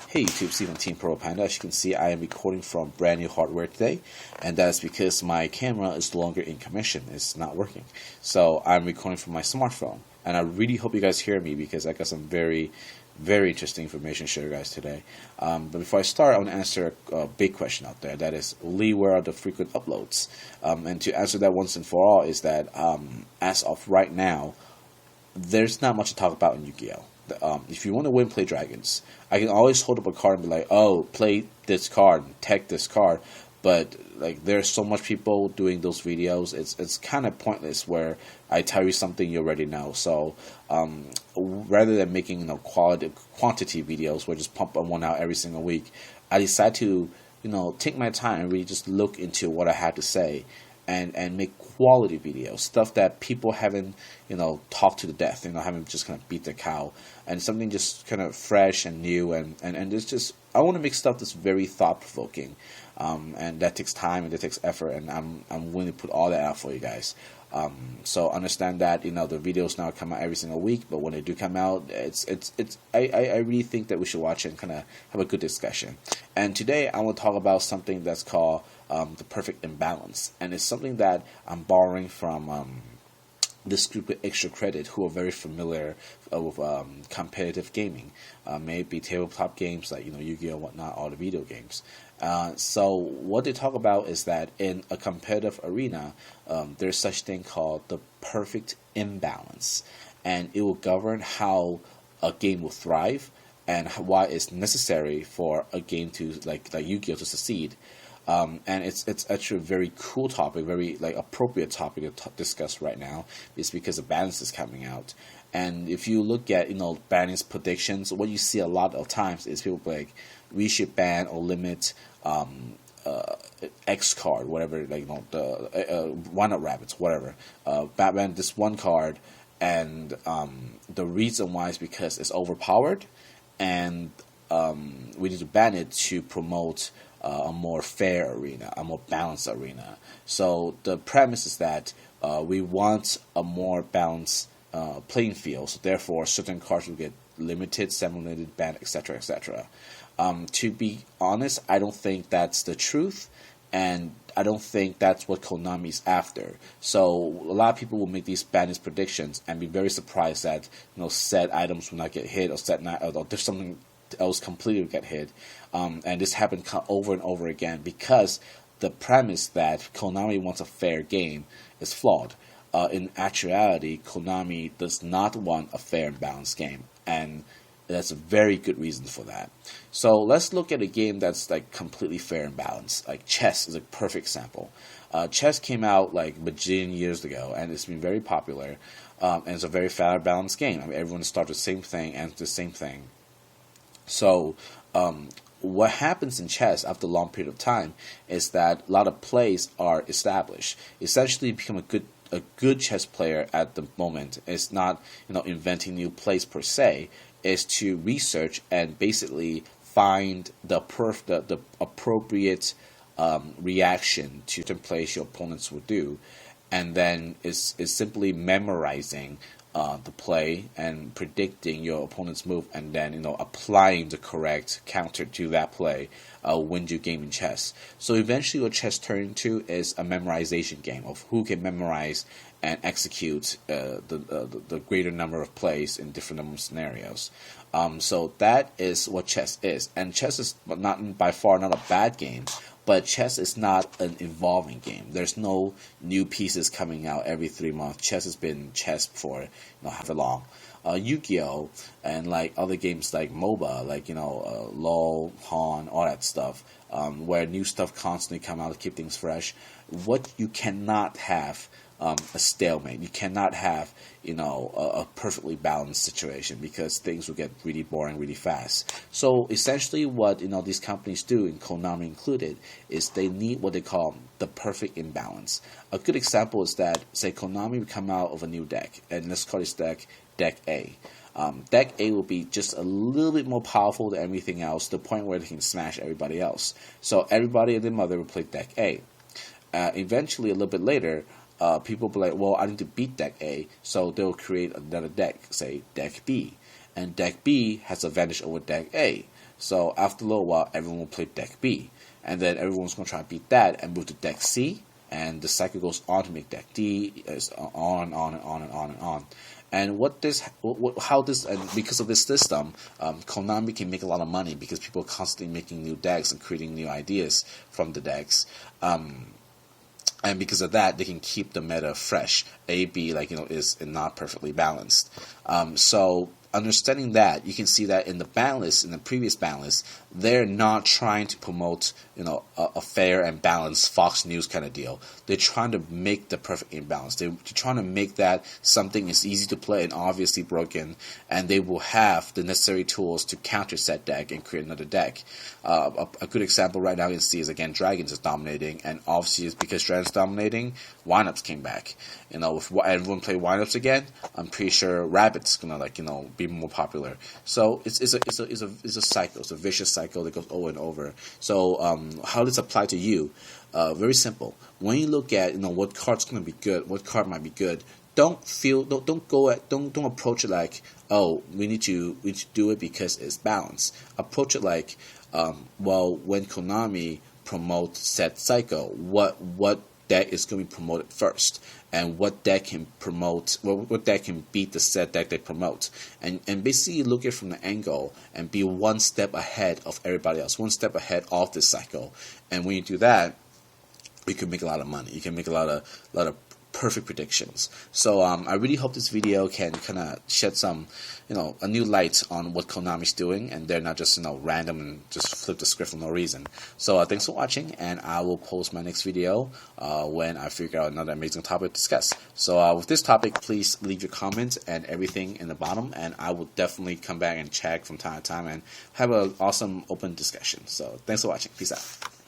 Hey YouTube, Stephen Team Pro Panda. As you can see, I am recording from brand new hardware today, and that's because my camera is no longer in commission. It's not working. So I'm recording from my smartphone, and I really hope you guys hear me because I got some very interesting information to share you guys today. But before I start, I want to answer a big question out there. That is, Lee, where are the frequent uploads? And to answer that once and for all is that as of right now, there's not much to talk about in YuGiOh. If you want to win, play dragons. I can always hold up a card and be like, oh, play this card, tech this card. But like, there's so much people doing those videos, it's kind of pointless where I tell you something you already know. So rather than making quantity videos where I just pump one out every single week, I decide to take my time and really just look into what I have to say and make quality videos, stuff that people haven't talked to the death, haven't just kind of beat the cow, and something just kind of fresh and new, and it's just, I want to make stuff that's very thought provoking, and that takes time and that takes effort, and I'm willing to put all that out for you guys. So understand that the videos now come out every single week, but when they do come out, I really think that we should watch it and kind of have a good discussion. And today I want to talk about something that's called the perfect imbalance, and it's something that I'm borrowing from this group with extra credit who are very familiar with competitive gaming, maybe tabletop games like YuGiOh, whatnot, all the video games. So what they talk about is that in a competitive arena, there's such thing called the perfect imbalance, and it will govern how a game will thrive and why it's necessary for a game to like YuGiOh to succeed. And it's actually a very cool topic, very appropriate topic to discuss right now, is because the balance is coming out. And if you look at banning's predictions, what you see a lot of times is people like, we should ban or limit X card, whatever, the Why Not Rabbits, whatever. Batman this one card, and the reason why is because it's overpowered, and we need to ban it to promote a more fair arena, a more balanced arena. So the premise is that we want a more balanced playing field. So therefore, certain cards will get limited, semi-limited, banned, etc., etc. To be honest, I don't think that's the truth, and I don't think that's what Konami's after. So a lot of people will make these banners predictions and be very surprised that said items will not get hit, or there's something else completely get hit, and this happened over and over again because the premise that Konami wants a fair game is flawed. In actuality, Konami does not want a fair and balanced game, and that's a very good reason for that. So let's look at a game that's completely fair and balanced. Like chess is a perfect example. Chess came out a bajillion years ago, and it's been very popular, and it's a very fair and balanced game. I mean, everyone starts the same thing and the same thing. So what happens in chess after a long period of time is that a lot of plays are established. Essentially, become a good chess player at the moment is not inventing new plays per se. Is to research and basically find the appropriate reaction to certain plays your opponents will do, and then is simply memorizing the play and predicting your opponent's move, and then applying the correct counter to that play wins you game in chess. So eventually what chess turns into is a memorization game of who can memorize and execute the greater number of plays in different number of scenarios. So that is what chess is, and chess is by far not a bad game. But chess is not an evolving game. There's no new pieces coming out every 3 months. Chess has been chess for however long. YuGiOh and other games like MOBA, LOL, Han, all that stuff, where new stuff constantly come out to keep things fresh. What you cannot have a stalemate. You cannot have a perfectly balanced situation because things will get really boring really fast. So essentially what these companies do, and Konami included, is they need what they call the perfect imbalance. A good example is that, say, Konami would come out of a new deck, and let's call this deck A. Deck A will be just a little bit more powerful than everything else, to the point where they can smash everybody else. So everybody and their mother will play Deck A. Eventually, a little bit later, people will be like, well, I need to beat Deck A, so they'll create another deck, say Deck B. and deck B has advantage over deck A. So after a little while, everyone will play deck B, and then everyone's going to try to beat that and move to deck C, and the cycle goes on to make deck D, is on and on and on and on and on. And because of this system, Konami can make a lot of money because people are constantly making new decks and creating new ideas from the decks. And because of that, they can keep the meta fresh. A, B, is not perfectly balanced. So understanding that, you can see that in the previous ban list, they're not trying to promote, a fair and balanced Fox News kind of deal. They're trying to make the perfect imbalance. They're trying to make that something is easy to play and obviously broken, and they will have the necessary tools to counter said deck and create another deck. A good example right now you can see is, again, Dragons is dominating, and obviously it's because Dragons dominating, Windups came back. If everyone play Windups again, I'm pretty sure Rabbit's gonna be more popular. So it's a cycle. It's a vicious cycle that goes over and over. So how does it apply to you? Very simple. When you look at what card's gonna be good, what card might be good, don't approach it like, oh, we need to do it because it's balanced. Approach it like, when Konami promotes said cycle, what deck is going to be promoted first, and what deck can beat the set deck they promote, and basically look at it from the angle and be one step ahead of everybody else, one step ahead of this cycle. And when you do that, you can make a lot of money. You can make a lot of perfect predictions. So I really hope this video can kind of shed some, a new light on what Konami's doing, and they're not just random and just flip the script for no reason. So thanks for watching, and I will post my next video when I figure out another amazing topic to discuss. So with this topic, please leave your comments and everything in the bottom, and I will definitely come back and check from time to time and have an awesome open discussion. So thanks for watching. Peace out.